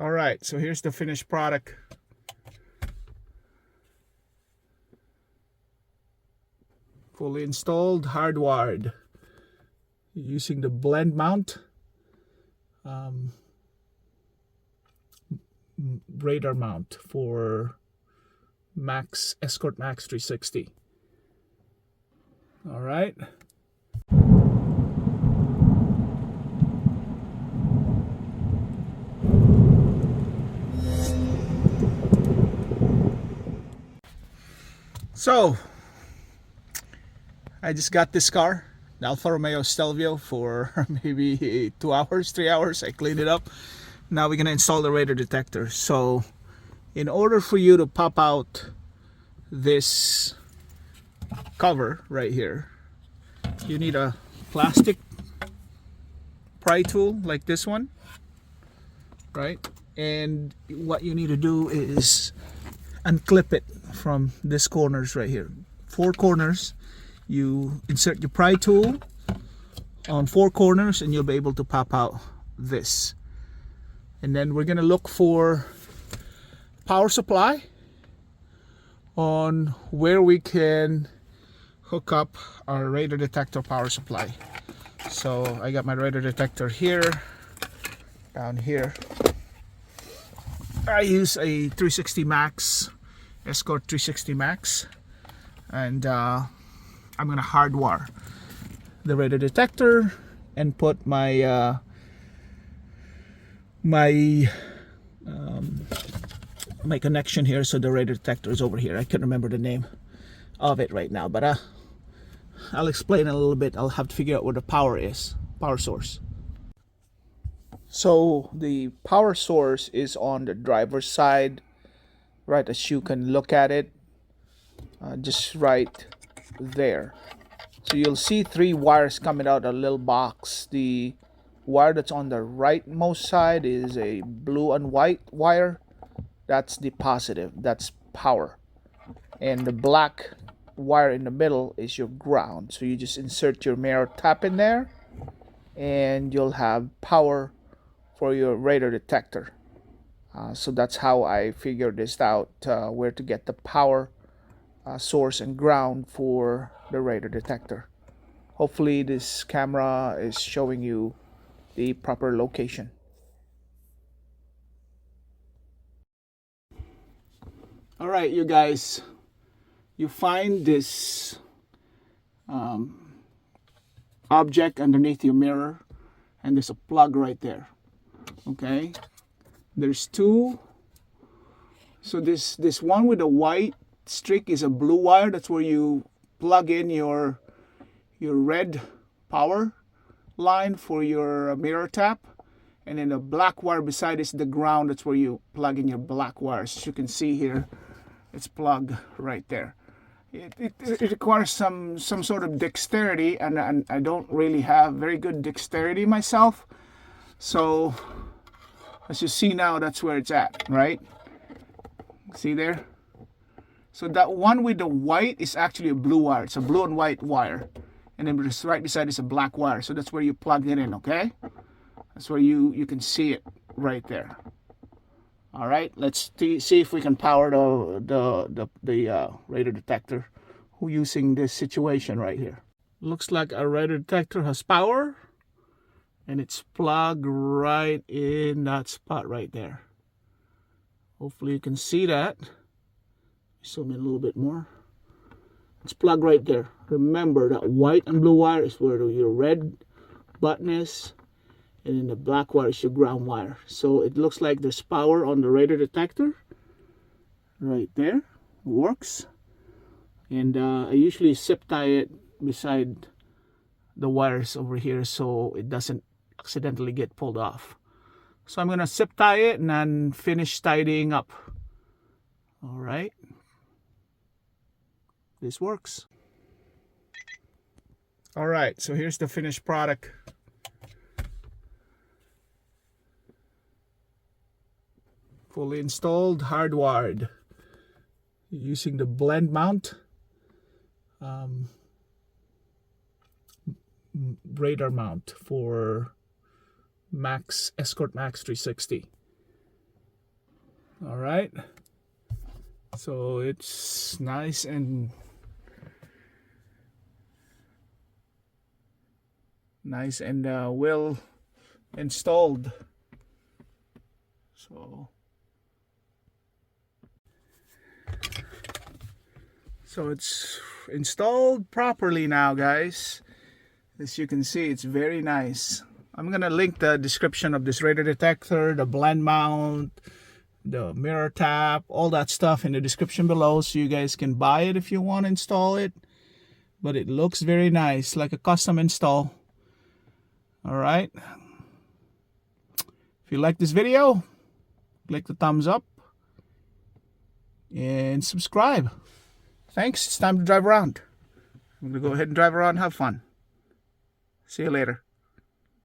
All right, so here's the finished product. Fully installed, hardwired, using the Blendmount radar mount for Escort Max 360. All right. So I just got this car, the Alfa Romeo Stelvio, for maybe 2 hours, 3 hours. I cleaned it up. Now we're gonna install the radar detector. So in order for you to pop out this cover right here, you need a plastic pry tool like this one, right? And what you need to do is unclip it from this corners right here. 4 corners. You insert your pry tool on 4 corners and you'll be able to pop out this. And then we're gonna look for power supply on where we can hook up our radar detector power supply. So I got my radar detector here, down here. I use a 360 Max, Escort 360 Max, and I'm gonna hardwire the radar detector and put my my connection here. So the radar detector is over here. I can't remember the name of it right now, but I'll explain a little bit. I'll have to figure out where the power is, power source. So the power source is on the driver's side, right as you can look at it, just right there. So you'll see 3 wires coming out of a little box. The wire that's on the rightmost side is a blue and white wire. That's the positive, that's power. And the black wire in the middle is your ground. So you just insert your mirror tap in there and you'll have power for your radar detector. So that's how I figured this out, where to get the power source and ground for the radar detector. Hopefully this camera is showing you the proper location. All right, you guys, you find this object underneath your mirror, and there's a plug right there. Okay, there's 2. So this one with the white streak is a blue wire. That's where you plug in your red power line for your mirror tap, and then the black wire beside is the ground. That's where you plug in your black wires. As you can see here, it's plugged right there. It requires some sort of dexterity, and I don't really have very good dexterity myself. So as you see now, that's where it's at, right? See there? So that one with the white is actually a blue wire. It's a blue and white wire. And then right beside is a black wire. So that's where you plug it in, okay? That's where you can see it right there. All right, let's see if we can power the radar detector using this situation right here. Looks like our radar detector has power, and it's plugged right in that spot right there. Hopefully you can see that. Zoom in a little bit more. It's plugged right there. Remember that white and blue wire is where your red button is, and then the black wire is your ground wire. So it looks like there's power on the radar detector right there. It works. And I usually zip tie it beside the wires over here so it doesn't accidentally get pulled off. So I'm gonna zip tie it and then finish tidying up. All right, this works. All right, so here's the finished product. Fully installed, hardwired, using the Blendmount radar mount for Escort Max 360. All right, so it's nice and well installed. So it's installed properly now, guys. As you can see, it's very nice. I'm gonna link the description of this radar detector, the blend mount, the mirror tap, all that stuff in the description below, so you guys can buy it if you want to install it. But it looks very nice, like a custom install. All right, if you like this video, click the thumbs up and subscribe. Thanks. It's time to drive around. I'm gonna go ahead and drive around, have fun. See you later.